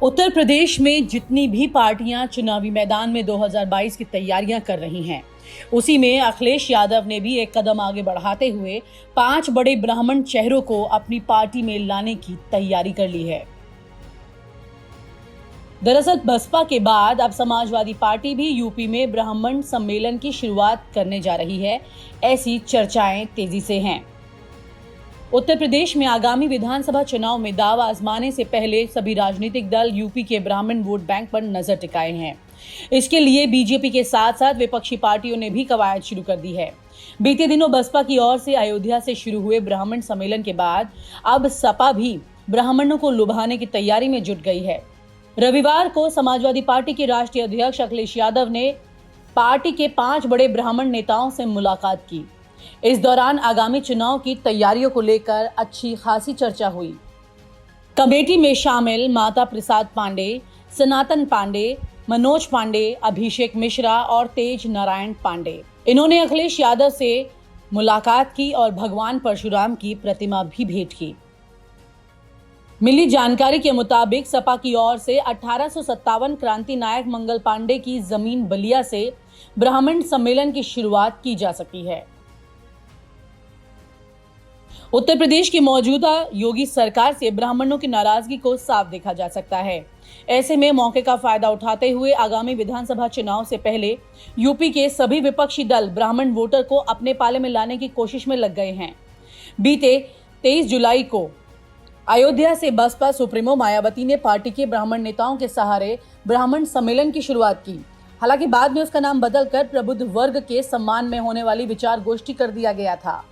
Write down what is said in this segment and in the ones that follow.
उत्तर प्रदेश में जितनी भी पार्टियां चुनावी मैदान में 2022 की तैयारियां कर रही हैं, उसी में अखिलेश यादव ने भी एक कदम आगे बढ़ाते हुए 5 बड़े ब्राह्मण चेहरों को अपनी पार्टी में लाने की तैयारी कर ली है। दरअसल बसपा के बाद अब समाजवादी पार्टी भी यूपी में ब्राह्मण सम्मेलन की शुरुआत करने जा रही है, ऐसी चर्चाएं तेजी से हैं। उत्तर प्रदेश में आगामी विधानसभा चुनाव में दाव आजमाने से पहले सभी राजनीतिक दल यूपी के ब्राह्मण वोट बैंक पर नजर टिकाए हैं। इसके लिए बीजेपी के साथ साथ विपक्षी पार्टियों ने भी कवायद शुरू कर दी है। बीते दिनों बसपा की ओर से अयोध्या से शुरू हुए ब्राह्मण सम्मेलन के बाद अब सपा भी ब्राह्मणों को लुभाने की तैयारी में जुट गई है। रविवार को समाजवादी पार्टी के राष्ट्रीय अध्यक्ष अखिलेश यादव ने पार्टी के 5 बड़े ब्राह्मण नेताओं से मुलाकात की। इस दौरान आगामी चुनाव की तैयारियों को लेकर अच्छी खासी चर्चा हुई। कमेटी में शामिल माता प्रसाद पांडे, सनातन पांडे, मनोज पांडे, अभिषेक मिश्रा और तेज नारायण पांडे। इन्होंने अखिलेश यादव से मुलाकात की और भगवान परशुराम की प्रतिमा भी भेंट की। मिली जानकारी के मुताबिक सपा की ओर से 1857 क्रांति नायक मंगल पांडे की जमीन बलिया से ब्राह्मण सम्मेलन की शुरुआत की जा सकती है। उत्तर प्रदेश की मौजूदा योगी सरकार से ब्राह्मणों की नाराजगी को साफ देखा जा सकता है। ऐसे में मौके का फायदा उठाते हुए आगामी विधानसभा चुनाव से पहले यूपी के सभी विपक्षी दल ब्राह्मण वोटर को अपने पाले में लाने की कोशिश में लग गए हैं। बीते 23 जुलाई को अयोध्या से बसपा सुप्रीमो मायावती ने पार्टी के ब्राह्मण नेताओं के सहारे ब्राह्मण सम्मेलन की शुरुआत की। हालांकि बाद में उसका नाम बदलकर प्रबुद्ध वर्ग के सम्मान में होने वाली विचार गोष्ठी कर दिया गया था।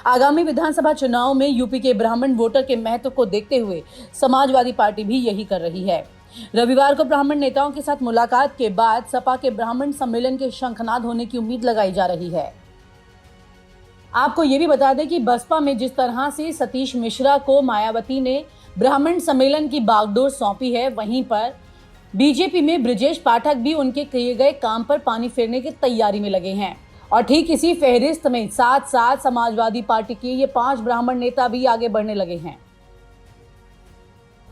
आगामी विधानसभा चुनाव में यूपी के ब्राह्मण वोटर के महत्व को देखते हुए समाजवादी पार्टी भी यही कर रही है। रविवार को ब्राह्मण नेताओं के साथ मुलाकात के बाद सपा के ब्राह्मण सम्मेलन के शंखनाद होने की उम्मीद लगाई जा रही है। आपको ये भी बता दें कि बसपा में जिस तरह से सतीश मिश्रा को मायावती ने ब्राह्मण सम्मेलन की बागडोर सौंपी है, वहीं पर बीजेपी में ब्रजेश पाठक भी उनके किए गए काम पर पानी फेरने की तैयारी में लगे हैं। और ठीक इसी फहरिस्त में साथ साथ समाजवादी पार्टी के ये 5 ब्राह्मण नेता भी आगे बढ़ने लगे हैं।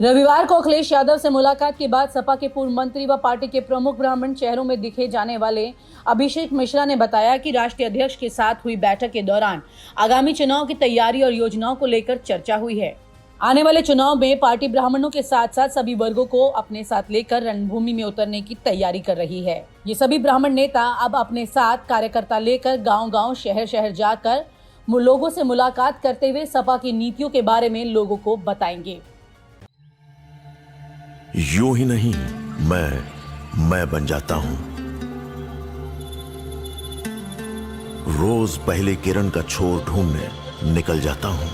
रविवार को अखिलेश यादव से मुलाकात के बाद सपा के पूर्व मंत्री व पार्टी के प्रमुख ब्राह्मण चेहरों में दिखे जाने वाले अभिषेक मिश्रा ने बताया कि राष्ट्रीय अध्यक्ष के साथ हुई बैठक के दौरान आगामी चुनाव की तैयारी और योजनाओं को लेकर चर्चा हुई है। आने वाले चुनाव में पार्टी ब्राह्मणों के साथ साथ सभी वर्गों को अपने साथ लेकर रणभूमि में उतरने की तैयारी कर रही है। ये सभी ब्राह्मण नेता अब अपने साथ कार्यकर्ता लेकर गांव-गांव, शहर-शहर जाकर लोगों से मुलाकात करते हुए सपा की नीतियों के बारे में लोगों को बताएंगे। यूं ही नहीं, मैं बन जाता हूं। रोज पहले किरण का छोर ढूंढने निकल जाता हूं।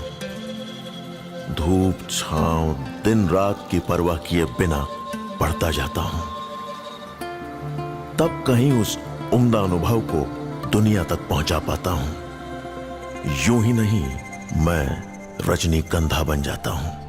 धूप छांव दिन रात की परवाह किए बिना पढ़ता जाता हूं। तब कहीं उस उम्दा अनुभव को दुनिया तक पहुंचा पाता हूं। यूं ही नहीं, मैं रजनीगंधा बन जाता हूं।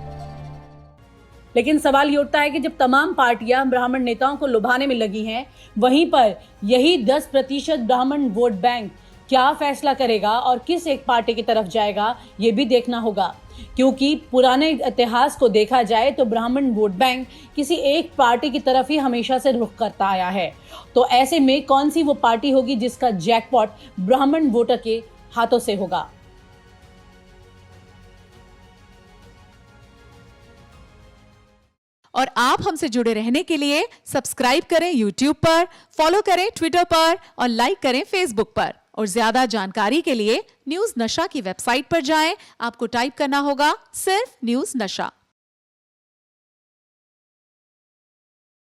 लेकिन सवाल ये उठता है कि जब तमाम पार्टियां ब्राह्मण नेताओं को लुभाने में लगी हैं, वहीं पर यही 10% ब्राह्मण वोट बैंक क्या फैसला करेगा और किस एक पार्टी की तरफ जाएगा, ये भी देखना होगा। क्योंकि पुराने इतिहास को देखा जाए तो ब्राह्मण वोट बैंक किसी एक पार्टी की तरफ ही हमेशा से रुख करता आया है। तो ऐसे में कौन सी वो पार्टी होगी जिसका जैकपॉट ब्राह्मण वोटर के हाथों से होगा। और आप हमसे जुड़े रहने के लिए सब्सक्राइब करें YouTube पर, फॉलो करें ट्विटर पर और लाइक करें Facebook पर। और ज्यादा जानकारी के लिए न्यूज़ नशा की वेबसाइट पर जाएं। आपको टाइप करना होगा सिर्फ न्यूज़ नशा।